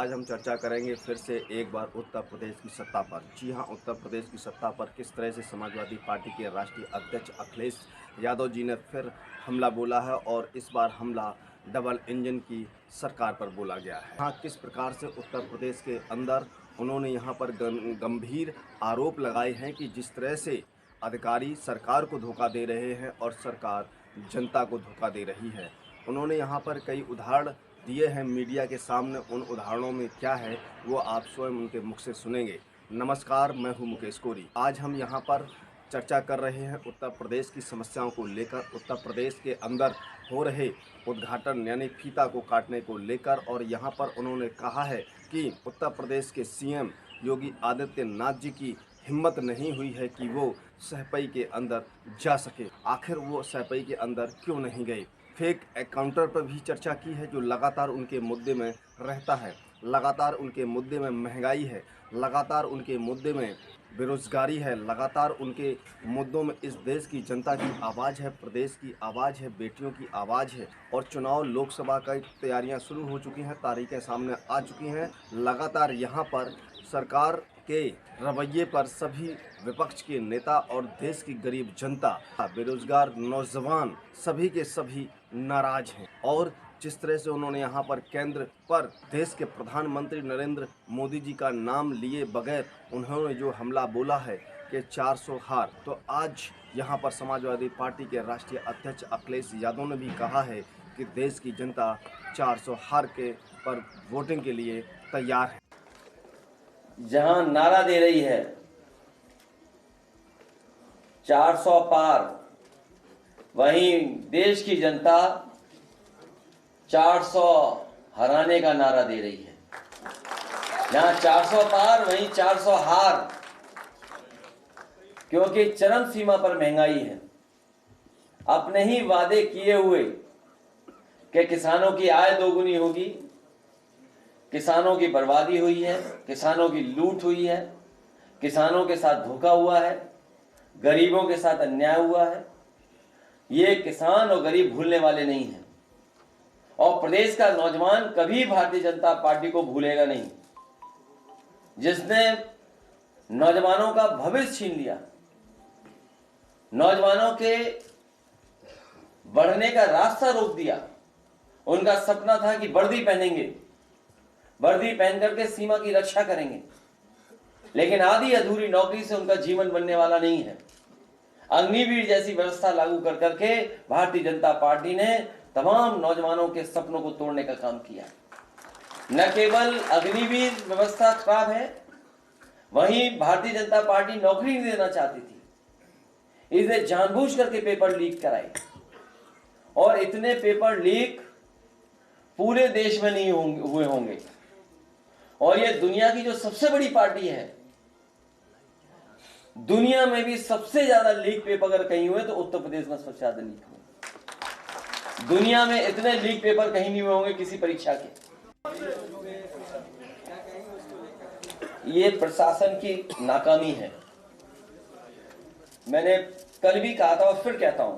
आज हम चर्चा करेंगे फिर से एक बार उत्तर प्रदेश की सत्ता पर। जी हाँ, उत्तर प्रदेश की सत्ता पर किस तरह से समाजवादी पार्टी के राष्ट्रीय अध्यक्ष अखिलेश यादव जी ने फिर हमला बोला है और इस बार हमला डबल इंजन की सरकार पर बोला गया है। हाँ, किस प्रकार से उत्तर प्रदेश के अंदर उन्होंने यहाँ पर गंभीर आरोप लगाए हैं कि जिस तरह से अधिकारी सरकार को धोखा दे रहे हैं और सरकार जनता को धोखा दे रही है। उन्होंने यहाँ पर कई उदाहरण दिए हैं मीडिया के सामने। उन उदाहरणों में क्या है वो आप स्वयं उनके मुख से सुनेंगे। नमस्कार, मैं हूं मुकेश कोरी। आज हम यहां पर चर्चा कर रहे हैं उत्तर प्रदेश की समस्याओं को लेकर, उत्तर प्रदेश के अंदर हो रहे उद्घाटन यानी फीता को काटने को लेकर। और यहां पर उन्होंने कहा है कि उत्तर प्रदेश के सीएम योगी आदित्यनाथ जी की हिम्मत नहीं हुई है कि वो सहपई के अंदर जा सके। आखिर वो सहपई के अंदर क्यों नहीं गए। फेक एकाउंटर पर भी चर्चा की है जो लगातार उनके मुद्दे में रहता है। लगातार उनके मुद्दे में महंगाई है, लगातार उनके मुद्दे में बेरोजगारी है, लगातार उनके मुद्दों में इस देश की जनता की आवाज़ है, प्रदेश की आवाज़ है, बेटियों की आवाज़ है। और चुनाव लोकसभा की तैयारियां शुरू हो चुकी हैं, तारीखें सामने आ चुकी हैं। लगातार यहां पर सरकार के रवैये पर सभी विपक्ष के नेता और देश की गरीब जनता, बेरोजगार नौजवान सभी के सभी नाराज हैं। और जिस तरह से उन्होंने यहाँ पर केंद्र पर देश के प्रधानमंत्री नरेंद्र मोदी जी का नाम लिए बगैर उन्होंने जो हमला बोला है कि 400 हार, तो आज यहाँ पर समाजवादी पार्टी के राष्ट्रीय अध्यक्ष अखिलेश यादव ने भी कहा है कि देश की जनता 400 हार के पर वोटिंग के लिए तैयार है। जहां नारा दे रही है 400 पार, वहीं देश की जनता 400 हराने का नारा दे रही है। जहां 400 पार वहीं 400 हार, क्योंकि चरम सीमा पर महंगाई है। अपने ही वादे किए हुए कि किसानों की आय दोगुनी होगी, किसानों की बर्बादी हुई है, किसानों की लूट हुई है, किसानों के साथ धोखा हुआ है, गरीबों के साथ अन्याय हुआ है। ये किसान और गरीब भूलने वाले नहीं हैं। और प्रदेश का नौजवान कभी भारतीय जनता पार्टी को भूलेगा नहीं, जिसने नौजवानों का भविष्य छीन लिया, नौजवानों के बढ़ने का रास्ता रोक दिया। उनका सपना था कि वर्दी पहनेंगे, वर्दी पहन करके सीमा की रक्षा करेंगे, लेकिन आधी अधूरी नौकरी से उनका जीवन बनने वाला नहीं है। अग्निवीर जैसी व्यवस्था लागू कर करके भारतीय जनता पार्टी ने तमाम नौजवानों के सपनों को तोड़ने का काम किया। न केवल अग्निवीर व्यवस्था खराब है, वहीं भारतीय जनता पार्टी नौकरी नहीं देना चाहती थी, इसलिए जानबूझ करके पेपर लीक कराए। और इतने पेपर लीक पूरे देश में नहीं हुए होंगे। और ये दुनिया की जो सबसे बड़ी पार्टी है, दुनिया में भी सबसे ज्यादा लीक पेपर अगर कहीं हुए तो उत्तर प्रदेश में सबसे ज्यादा लीक हुए। दुनिया में इतने लीक पेपर कहीं नहीं हुए होंगे किसी परीक्षा के। ये प्रशासन की नाकामी है। मैंने कल भी कहा था और फिर कहता हूं,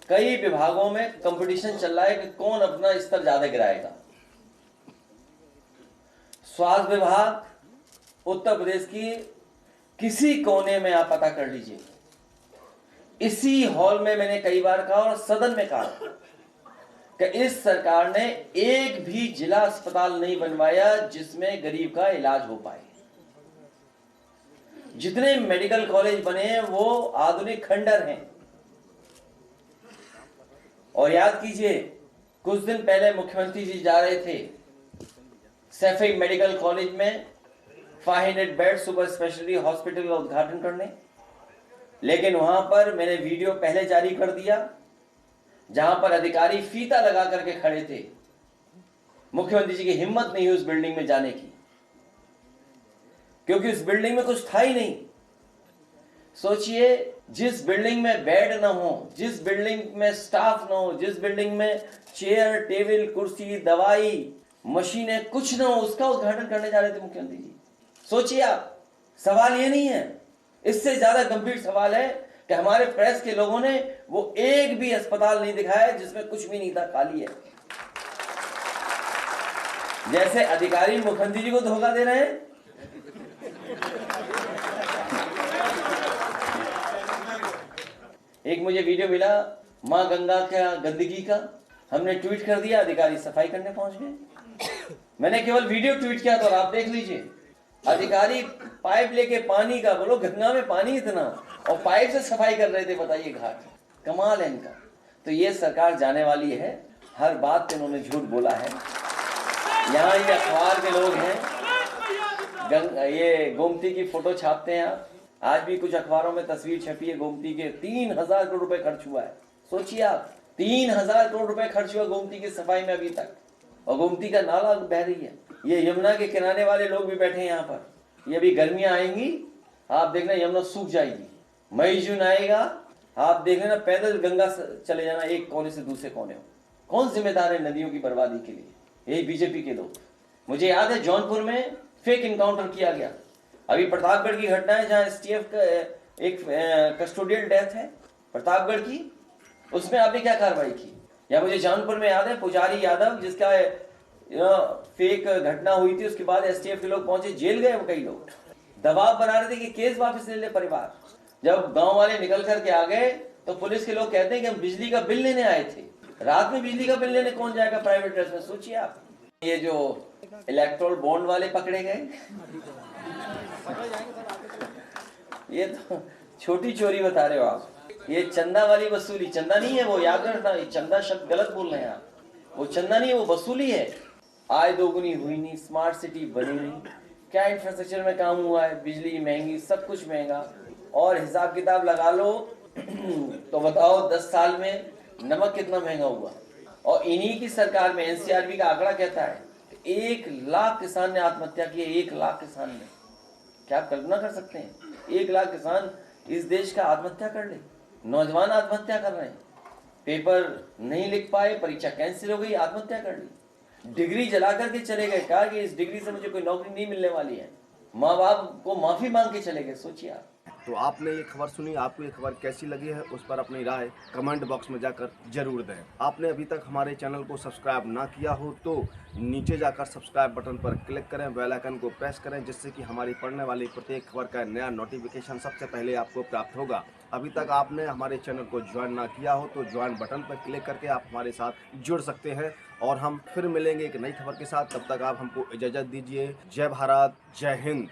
कई विभागों में कंपटीशन चल रहा है कि कौन अपना स्तर ज्यादा गिराएगा। स्वास्थ्य विभाग उत्तर प्रदेश की किसी कोने में आप पता कर लीजिए। इसी हॉल में मैंने कई बार कहा और सदन में कहा कि इस सरकार ने एक भी जिला अस्पताल नहीं बनवाया जिसमें गरीब का इलाज हो पाए। जितने मेडिकल कॉलेज बने हैं वो आधुनिक खंडर हैं। और याद कीजिए, कुछ दिन पहले मुख्यमंत्री जी जा रहे थे सैफई मेडिकल कॉलेज में 500 बेड सुपर स्पेशलिटी हॉस्पिटल का उद्घाटन करने, लेकिन वहां पर मैंने वीडियो पहले जारी कर दिया जहां पर अधिकारी फीता लगा करके खड़े थे। मुख्यमंत्री जी की हिम्मत नहीं हुई उस बिल्डिंग में जाने की, क्योंकि उस बिल्डिंग में कुछ था ही नहीं। सोचिए, जिस बिल्डिंग में बेड ना हो, जिस बिल्डिंग में स्टाफ ना हो, जिस बिल्डिंग में चेयर टेबल कुर्सी दवाई मशीनें कुछ ना हो, उसका उद्घाटन करने जा रहे थे मुख्यमंत्री जी। सोचिए आप, सवाल ये नहीं है, इससे ज्यादा गंभीर सवाल है कि हमारे प्रेस के लोगों ने वो एक भी अस्पताल नहीं दिखाया जिसमें कुछ भी नहीं था, खाली है। जैसे अधिकारी मुखर्जी जी को धोखा दे रहे हैं, एक मुझे वीडियो मिला मां गंगा का गंदगी का, हमने ट्वीट कर दिया, अधिकारी सफाई करने पहुंच गए। मैंने केवल वीडियो ट्वीट किया तो आप देख लीजिए, अधिकारी पाइप लेके पानी का, बोलो गंगा में पानी इतना, और पाइप से सफाई कर रहे थे, बताइए घाट। कमाल है इनका। तो ये सरकार जाने वाली है, हर बात पे इन्होंने झूठ बोला है। यहाँ ये अखबार के लोग हैं, ये गोमती की फोटो छापते हैं आप, आज भी कुछ अखबारों में तस्वीर छपी है गोमती के, 3000 करोड़ रुपए खर्च हुआ है। सोचिए आप, 3000 करोड़ रुपए खर्च हुआ गोमती की सफाई में अभी तक, और गोमती का नाला बह रही है। ये यमुना के किनारे वाले लोग भी बैठे हैं यहाँ पर। ये अभी गर्मियां आएंगी, आप देखना यमुना सूख जाएगी, मई जून आएगा, आप देखना पैदल गंगा चले जाना एक कोने से दूसरे कोने। कौन जिम्मेदार है नदियों की बर्बादी के लिए? यही बीजेपी के लोग। मुझे याद है जौनपुर में फेक इनकाउंटर किया गया, अभी प्रतापगढ़ की घटना है जहां एसटीएफ का एक कस्टोडियल डेथ है प्रतापगढ़ की, उसमें आपने क्या कार्रवाई की? या मुझे जौनपुर में याद है पुजारी यादव जिसका फेक घटना हुई थी, उसके बाद एसटीएफ के लोग पहुंचे, जेल गए कई लोग, दबाव बना रहे थे कि केस वापस ले ले परिवार। जब गांव वाले निकल करके आ गए तो पुलिस के लोग कहते हैं कि हम बिजली का बिल लेने आए थे। रात में बिजली का बिल लेने कौन जाएगा प्राइवेट ड्रेस में? सोचिए आप। ये जो इलेक्ट्रोल बॉन्ड वाले पकड़े गए, ये तो छोटी चोरी बता रहे हो आप। ये चंदा वाली वसूली, चंदा नहीं है वो, याद रखना, चंदा शब्द गलत बोल रहे हैं आप, वो चंदा नहीं है, वो वसूली है। आय दोगुनी हुई नहीं, स्मार्ट सिटी बनी नहीं, क्या इंफ्रास्ट्रक्चर में काम हुआ है, बिजली महंगी, सब कुछ महंगा, और हिसाब किताब लगा लो तो बताओ 10 साल में नमक कितना महंगा हुआ। और इन्हीं की सरकार में एनसीआरबी का आंकड़ा कहता है 1 लाख किसान ने आत्महत्या की है। 1 लाख किसान ने, क्या आप कल्पना कर सकते हैं? 1 लाख किसान इस देश का आत्महत्या कर ले। नौजवान आत्महत्या कर रहे हैं, पेपर नहीं लिख पाए, परीक्षा कैंसिल हो गई, आत्महत्या कर ली। डिग्री जला करके चले गए, कहा कि इस डिग्री से मुझे कोई नौकरी नहीं मिलने वाली है, माँ बाप को माफी मांग के चले गए। सोचिए आप। तो आपने ये खबर सुनी, आपको ये खबर कैसी लगी है उस पर अपनी राय कमेंट बॉक्स में जाकर जरूर दें। आपने अभी तक हमारे चैनल को सब्सक्राइब ना किया हो तो नीचे जाकर सब्सक्राइब बटन पर क्लिक करें, बेल आइकन को प्रेस करें, जिससे कि हमारी पढ़ने वाली प्रत्येक खबर का नया नोटिफिकेशन सबसे पहले आपको प्राप्त होगा। अभी तक आपने हमारे चैनल को ज्वाइन ना किया हो तो ज्वाइन बटन पर क्लिक करके आप हमारे साथ जुड़ सकते हैं, और हम फिर मिलेंगे एक नई खबर के साथ। तब तक आप हमको इजाज़त दीजिए। जय भारत, जय हिंद।